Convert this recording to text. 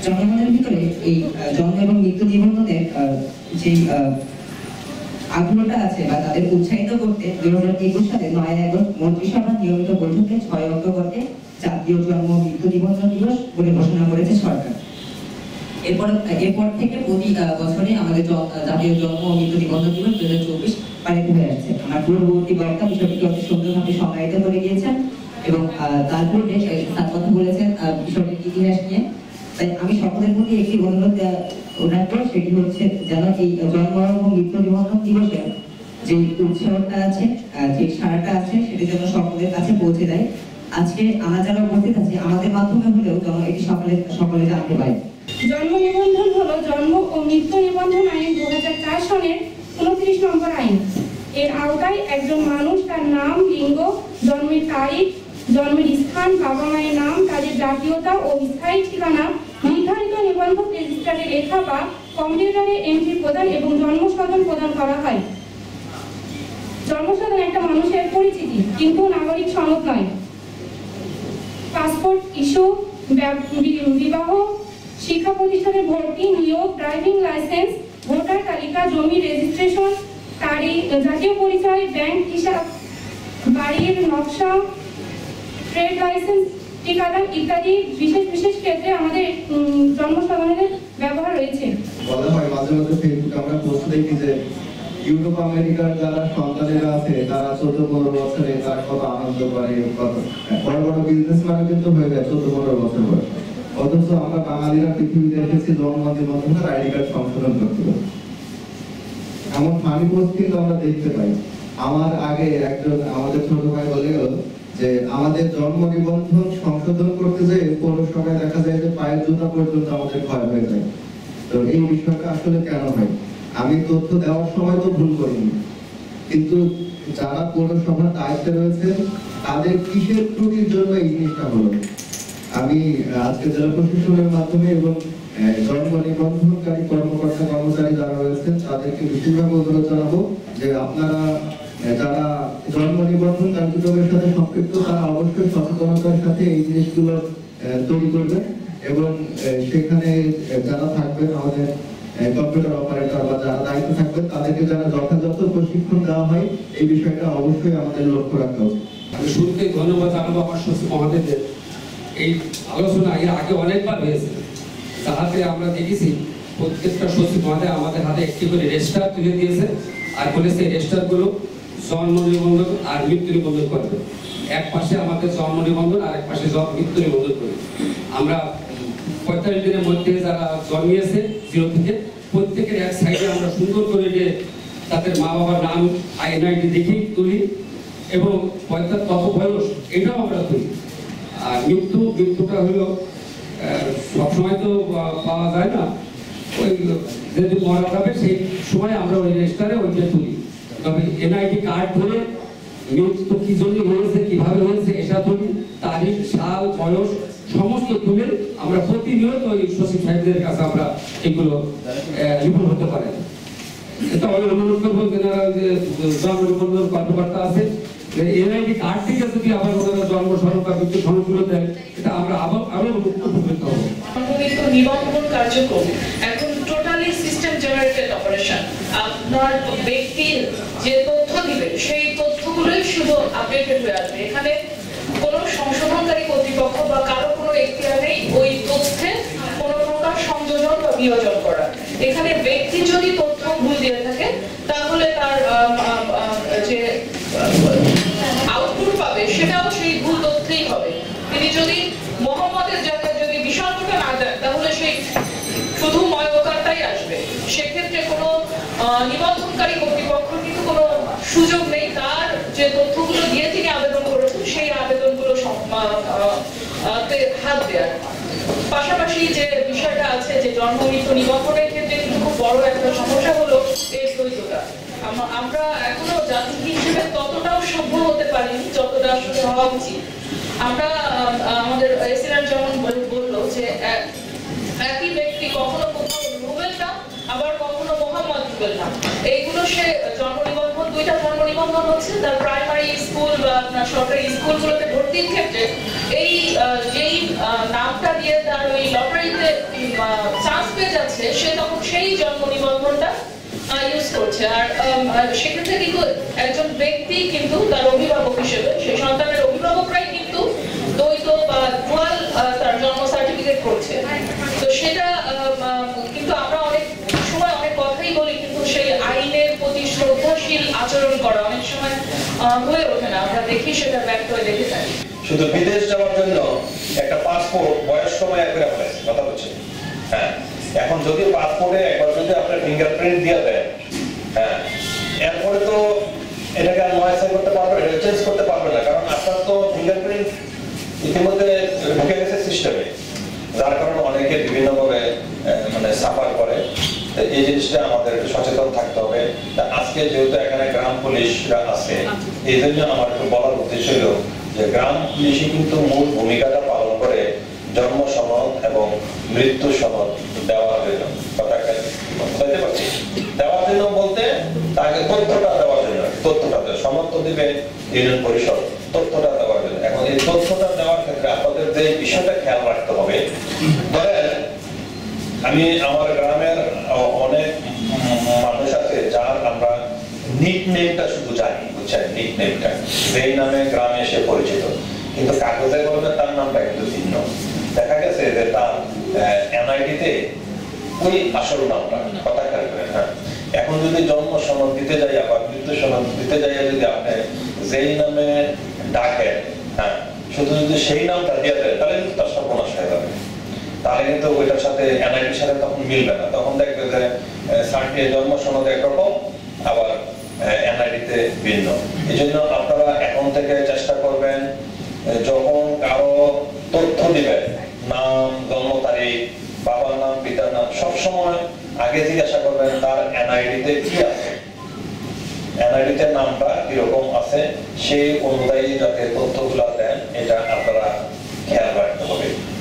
জনগণের ভিতরে এই জন্ম এবং মৃত্যু নিবন্ধনের যে আগ্রহটা আছে বা তাদের উৎসাহিত করতে 2021 সালে 9 আগস্ট মন্ত্রিসভার নিয়মিত বৈঠকে 6 অক্টোবরকে জাতীয় জন্ম মৃত্যু নিবন্ধন দিবস বলে ঘোষণা করেছে সরকার। এরপর থেকে প্রতি বছরে আমাদের জাতীয় জন্ম ও মৃত্যু নিবন্ধন দিবস 2024 পালিত হয়ে আসছে। আমার পূর্ববর্তী বক্তা বিষয়টিকে অতি সুন্দরভাবে সংজ্ঞায়িত করে গিয়েছেন এবং তারপরে তার কথা বলেছেন বিষয়টির ইতিহাস নিয়ে। তাই আমি সকলের প্রতি একটি অনুরোধ রাখবো, সেটি হচ্ছে যেন এই জন্ম এবং মৃত্যু নিবন্ধন দিবসে যে উৎসাহটা আছে, যে সারাটা আছে, সেটা যেন সকলের কাছে পৌঁছে দেয়। আজকে আমরা যারা উপস্থিত আছি আমাদের মাধ্যমে হলেও যেন এটি সকলে জানতে পারে। জন্ম নিবন্ধন হলো জন্ম ও মৃত্যু নিবন্ধন আইন 2004 সনের 29 নম্বর আইন। এর আওতায় একজন মানুষ তার নাম, লিঙ্গ, জন্মের তারিখ, জন্মের স্থান, বাবা মায়ের নাম, তাদের জাতীয়তা ও স্থায়ী ঠিকানা নির্ধারিত নিবন্ধক রেজিস্টারে লেখা বা কম্পিউটারে এন্ট্রি প্রদান এবং জন্মসাধন প্রদান করা হয়। জন্মসাধন একটা মানুষের পরিচিতি, কিন্তু নাগরিক সনদ নয়। পাসপোর্ট ইস্যু, বিবাহ, শিক্ষা প্রতিষ্ঠানে ভর্তি, নিয়োগ, ড্রাইভিং লাইসেন্স, ভোটার তালিকা, জমি রেজিস্ট্রেশন, তারিখ, জাতীয় পরিচয়, ব্যাংক হিসাব, বাড়ির নকশা, ট্রেড লাইসেন্স, ঠিকাদার ইত্যাদি বিশেষ ক্ষেত্রে আমাদের জন্মসাধনের ব্যবহার রয়েছে। বলা হয় মাঝে মাঝে ফেসবুকে আমরা পোস্ট দেখি যে ইউরোপ আমেরিকার যারা সন্তানেরা আছে তারা 14-15 বছরে তারা কত আনন্দ করে, কত বড় বড় বিজনেসম্যান কিন্তু হয়ে যায় 14-15 বছর বয়সে। অথচ আমরা বাঙালিরা পৃথিবীতে এসেছি জন্ম নিবন্ধনের আইডি কার্ড সংশোধন করতে। এমন ফানি পোস্ট কিন্তু আমরা দেখতে পাই। আমার আগে একজন আমাদের ছোট ভাই বলে গেল যে আমাদের জন্ম নিবন্ধন সংশোধন করতে যেয়ে কোনো সময় দেখা যায় যে পায়ের জুতা পর্যন্ত আমাদের ক্ষয় হয়ে যায়। তো এই বিষয়টা আসলে কেন হয়? আমি তথ্য দেওয়ার সময় তো ভুল করিনি, কিন্তু যারা পৌরসভার দায়িত্বে রয়েছে তাদের কিসের ত্রুটির জন্য এই জিনিসটা হলো। আমি আজকে জেলা প্রশাসনের মাধ্যমে এবং জন্ম নিবন্ধনকারী কর্মকর্তা কর্মচারী যারা রয়েছেন তাদেরকে বিশেষভাবে অনুরোধ জানাবো যে আপনারা যারা জন্ম নিবন্ধন কার্যক্রমের সাথে সম্পৃক্ত তারা অবশ্যই সচেতনতার সাথে এই জিনিসগুলো তৈরি করবেন এবং সেখানে যারা থাকবেন আমাদের কম্পিউটার অপারেটর বা যারা দায়িত্ব থাকবেন তাদেরকে যারা যথাযথ প্রশিক্ষণ দেওয়া হয় এই বিষয়টা অবশ্যই আমাদের লক্ষ্য রাখতে হবে। আমি শুরুতে ধন্যবাদ জানাবো আমার সচিব মহাদেবদের। এই আলোচনা এর আগে অনেকবার হয়েছে, তাহাতে আমরা দেখেছি প্রত্যেকটা সচিব মহাদেব আমাদের হাতে একটি করে রেজিস্টার তুলে দিয়েছে আর বলেছে রেজিস্টারগুলো জন্ম নিবন্ধন আর মৃত্যু নিবন্ধন করবে। এক পাশে আমাদের জন্ম নিবন্ধন আর এক পাশে মৃত্যু নিবন্ধন করবে। আমরা 45 দিনের মধ্যে যারা জন্মিয়েছে 0 থেকে প্রত্যেকের এক সাইডে আমরা সুন্দর করে যে তাদের মা বাবার নাম আইডি দেখি তুলি এবং কত বয়স এটাও আমরা তুলি। আর মৃত্যুটা হলো সবসময় তো পাওয়া যায় না, ওই যেহেতু মারা যাবে সেই সময় আমরা ওই রেজিস্টারে ওইটা তুলি। তবে এনআইডি কার্ড ধরে মৃত্যু কি জন্য হয়েছে, কিভাবে হয়েছে এটা তুলি, তারিখ, সাল, বয়স সমস্ত তুলে আমরা প্রতিনিয়ত ওই সচিব সাহেবদের কাছে আমরা এগুলো রিপোর্ট হতে পারে। এটা আমি অনুরোধ করবো যারা যে জন্ম নিবন্ধন কর্মকর্তা আছে এনআইডি কার্ড থেকে যদি আবার ওনারা জন্ম সনদ বা মৃত্যু সনদগুলো দেয় এটা আমরা আরো উপকৃত হব। নিবন্ধন কার্যক্রম এখন টোটালি সিস্টেম জেনারেটেড অপারেশন। আপনার ব্যক্তির যে তথ্য দিবে সেই তথ্যগুলোই শুধু আপডেটেড হয়ে আসবে। এখানে কোনো সংশোধনকারী কর্তৃপক্ষ বা কারো কোনো এখতিয়ার নেই ওই তথ্যে কোনো প্রকার সংযোজন বা বিয়োজন করা। এখানে ব্যক্তি যদি তথ্য ভুল দিয়ে থাকে তাহলে তার যে আউটপুট পাবে সেটাও সেই ভুল তথ্যেই হবে। তিনি যদি মোহাম্মদের জায়গায় যদি বিসর্গটা না দেন তাহলে সেই শুধু ময়কারটাই আসবে। সেক্ষেত্রে কোনো নিবন্ধনকারী কর্তৃপক্ষ কিন্তু কোনো সুযোগ নেই তার যে তথ্যগুলো দিয়ে তিনি আবেদন করেছেন সেই আবেদনগুলো হাত দেওয়ার। পাশাপাশি যে বিষয়টা আছে যে জন্ম মৃত্যু নিবন্ধনের ক্ষেত্রে কিন্তু খুব বড় একটা সমস্যা হলো এর দ্বৈততা। আমরা এখনো জাতি হিসেবে ততটাও সভ্য হতে পারিনি যতটা আসলে হওয়া উচিত। আমরা আমাদের এসিরান যেমন বললো যে একই ব্যক্তি কখনো কোথাও রুবেল না আবার কখনো মোহাম্মদ রুবেল না। এইগুলো সে জন্ম নিবন্ধন, দুইটা জন্ম নিবন্ধন হচ্ছে তার প্রাইমারি স্কুল বা আপনার সরকারি স্কুলগুলোতে ভর্তি ভর্তির ক্ষেত্রে এই যেই নামটা দিয়ে তার ওই লটারিতে চান্স পেয়ে যাচ্ছে, সে তখন সেই জন্ম নিবন্ধনটা ইউজ করছে। আর সেক্ষেত্রে কিন্তু একজন ব্যক্তি কিন্তু তার অভিভাবক হিসেবে সেই সন্তানের অভিভাবকরাই কিন্তু দ্বৈত বা ডুয়াল তার জন্ম সার্টিফিকেট করছে। তো সেটা কিন্তু আমরা অনেক সময় অনেক কথাই বলি, কিন্তু সেই আইনের প্রতি শ্রদ্ধাশীল আচরণ করা অনেক সময় হয়ে ওঠে না। আমরা দেখি সেটা ব্যর্থ হয়ে দেখে থাকি। শুধু বিদেশ যাওয়ার জন্য একটা পাসপোর্ট বয়স সময় একবার অ্যাপ্লাই কথা বলছে। হ্যাঁ, এখন যদি পাসপোর্টে একবার যদি আপনার ফিঙ্গারপ্রিন্ট দিয়ে দেয়, হ্যাঁ, এরপরে তো এটাকে আর মডিফাই করতে পারবে, এটা চেঞ্জ করতে পারবে না, কারণ আপনার তো ফিঙ্গারপ্রিন্ট ইতিমধ্যে ঢুকে গেছে সিস্টেমে, যার কারণে অনেকে বিভিন্নভাবে মানে সাফার করে। এই জিনিসটা আমাদের একটু সচেতন থাকতে হবে। আজকে যেহেতু এখানে গ্রাম পুলিশরা আছে, এই জন্য আমার একটু বলার উদ্দেশ্য হলো যে গ্রাম পুলিশই কিন্তু মূল ভূমিকাটা পালন করে জন্ম সনদ এবং মৃত্যু সনদ দেওয়ার জন্য। কথাটা বুঝতে পারছি? দেওয়ার জন্য বলতে তাকে তথ্যটা দেওয়ার জন্য, তথ্যটা সনদ তো দিবে ইউনিয়ন পরিষদ, তথ্যটা দেওয়ার জন্য। এখন এই তথ্যটা দেওয়ার ক্ষেত্রে আপনাদের যে বিষয়টা খেয়াল রাখতে হবে, ধরেন আমি আমার গ্রামের অনেক মানুষ আছে যার আমরা নিকনেমটা শুধু জানি, বুঝছেন? নিকনেমটা যেই নামে গ্রামে এসে পরিচিত, কিন্তু কাগজে কলমে তার নামটা কিন্তু ভিন্ন। দেখা গেছে যে তার এনআইডিতে ওই আসল নামটা, কথা খেয়াল করেন। হ্যাঁ, এখন যদি জন্ম সনদ দিতে যাই আবার মৃত্যু সনদ দিতে যাই, যদি আপনি যেই নামে ডাকেন, হ্যাঁ, শুধু যদি সেই নামটা দিয়ে দেয়, তাহলে কিন্তু তার সর্বনাশ হয়ে যাবে। তাহলে কিন্তু ওইটার সাথে এনআইডির সাথে তখন মিলবে না। তখন দেখবে যে জন্ম সনদে একরকম, আবার এনআইডিতে ভিন্ন। এই জন্য আপনারা এখন থেকে চেষ্টা করবেন, যখন কারো তথ্য দিবেন, নাম, জন্ম তারিখ, বাবার নাম, পিতার নাম, সবসময় আগে জিজ্ঞাসা করবেন তার এনআইডিতে কি আছে, এনআইডিতে নামটা কিরকম আছে, সেই অনুযায়ী যাতে তথ্যগুলা দেন, এটা আপনারা